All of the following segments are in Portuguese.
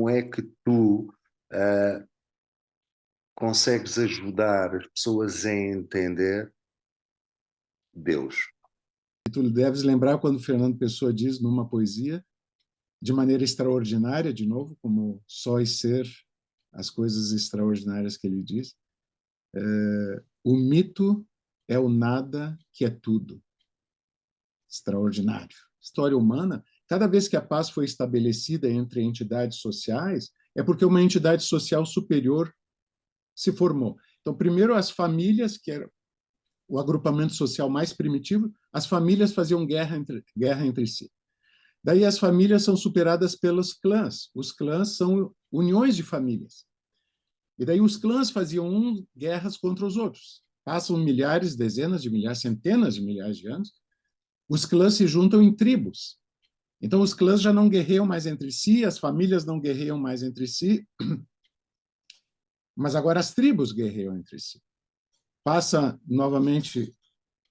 como é que tu consegues ajudar as pessoas a entender Deus? E tu deves lembrar quando Fernando Pessoa diz numa poesia, de maneira extraordinária, de novo, como sóis ser as coisas extraordinárias que ele diz, o mito é o nada que é tudo. Extraordinário. História humana, cada vez que a paz foi estabelecida entre entidades sociais, é porque uma entidade social superior se formou. Então, primeiro, as famílias, que era o agrupamento social mais primitivo, as famílias faziam guerra entre si. Daí as famílias são superadas pelos clãs. Os clãs são uniões de famílias. E daí os clãs faziam guerras contra os outros. Passam milhares, dezenas de milhares, centenas de milhares de anos, os clãs se juntam em tribos. Então os clãs já não guerreiam mais entre si, as famílias não guerreiam mais entre si, mas agora as tribos guerreiam entre si. Passa novamente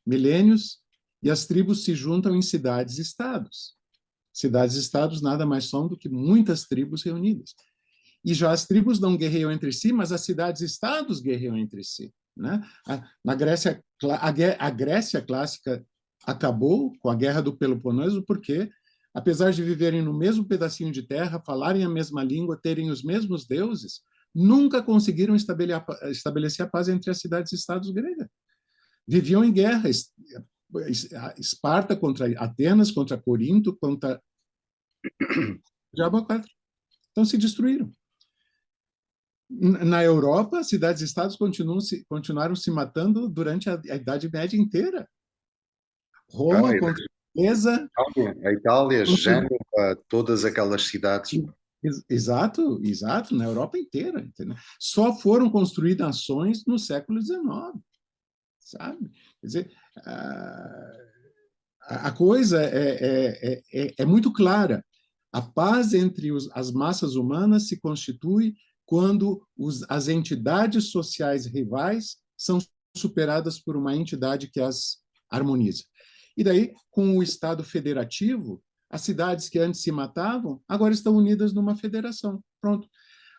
milênios e as tribos se juntam em cidades-estados. Cidades-estados nada mais são do que muitas tribos reunidas. E já as tribos não guerreiam entre si, mas as cidades-estados guerreiam entre si. Né? Na Grécia, a Grécia clássica acabou com a Guerra do Peloponeso porque, apesar de viverem no mesmo pedacinho de terra, falarem a mesma língua, terem os mesmos deuses, nunca conseguiram estabelecer a paz entre as cidades-estados gregas. Viviam em guerra, Esparta contra Atenas, contra Corinto, contra Diabo 4. Então se destruíram. Na Europa, cidades-estados continuaram se matando durante a Idade Média inteira. Roma contra Veneza. A Itália, Gênova, todas aquelas cidades. Exato, exato, na Europa inteira. Entendeu? Só foram construídas nações no século XIX, sabe? Quer dizer, a coisa é muito clara. A paz entre as massas humanas se constitui quando as entidades sociais rivais são superadas por uma entidade que as harmoniza. E daí, com o Estado federativo, as cidades que antes se matavam agora estão unidas numa federação. Pronto.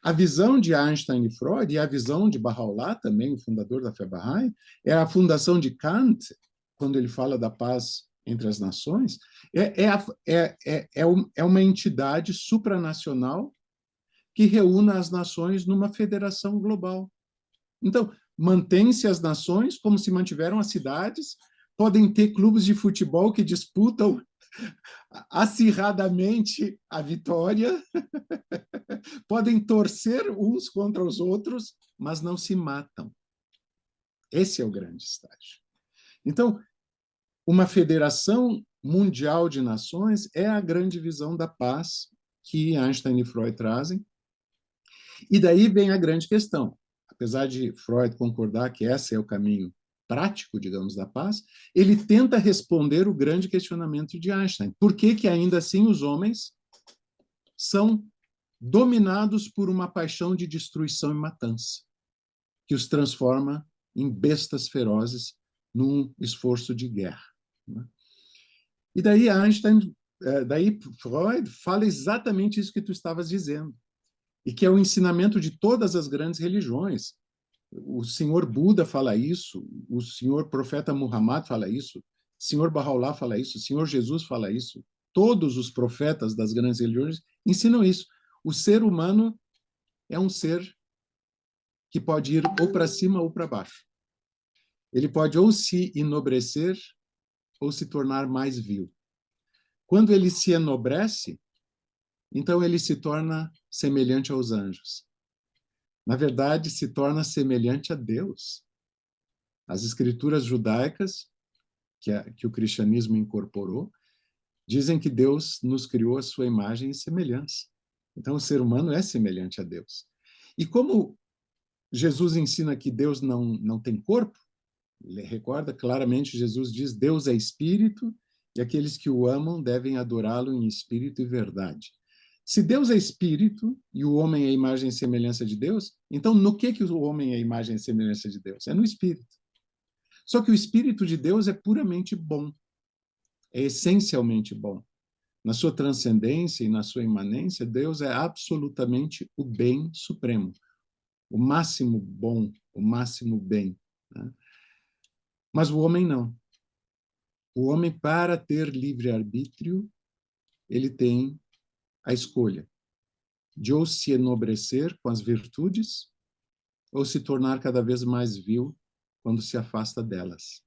A visão de Einstein e Freud, e a visão de Bahá'u'lláh, também o fundador da fé Bahá'í, é a fundação de Kant, quando ele fala da paz entre as nações, é uma entidade supranacional que reúna as nações numa federação global. Então, mantém-se as nações como se mantiveram as cidades, podem ter clubes de futebol que disputam acirradamente a vitória, podem torcer uns contra os outros, mas não se matam. Esse é o grande estágio. Então, uma federação mundial de nações é a grande visão da paz que Einstein e Freud trazem. E daí vem a grande questão. Apesar de Freud concordar que esse é o caminho prático, digamos, da paz, ele tenta responder o grande questionamento de Einstein. Por que que ainda assim os homens são dominados por uma paixão de destruição e matança, que os transforma em bestas ferozes num esforço de guerra? E daí daí Freud fala exatamente isso que tu estavas dizendo, e que é o ensinamento de todas as grandes religiões. O senhor Buda fala isso, o senhor profeta Muhammad fala isso, o senhor Bahá'u'lláh fala isso, o senhor Jesus fala isso. Todos os profetas das grandes religiões ensinam isso. O ser humano é um ser que pode ir ou para cima ou para baixo. Ele pode ou se enobrecer ou se tornar mais vil. Quando ele se enobrece, então ele se torna semelhante aos anjos. Na verdade, se torna semelhante a Deus. As escrituras judaicas, que o cristianismo incorporou, dizem que Deus nos criou a sua imagem e semelhança. Então, o ser humano é semelhante a Deus. E como Jesus ensina que Deus não tem corpo, ele recorda claramente, Jesus diz, Deus é espírito e aqueles que o amam devem adorá-lo em espírito e verdade. Se Deus é espírito e o homem é a imagem e semelhança de Deus, então no que o homem é a imagem e semelhança de Deus? É no espírito. Só que o espírito de Deus é puramente bom, é essencialmente bom. Na sua transcendência e na sua imanência, Deus é absolutamente o bem supremo, o máximo bom, o máximo bem, né? Mas o homem não. O homem, para ter livre-arbítrio, ele tem a escolha de ou se enobrecer com as virtudes ou se tornar cada vez mais vil quando se afasta delas.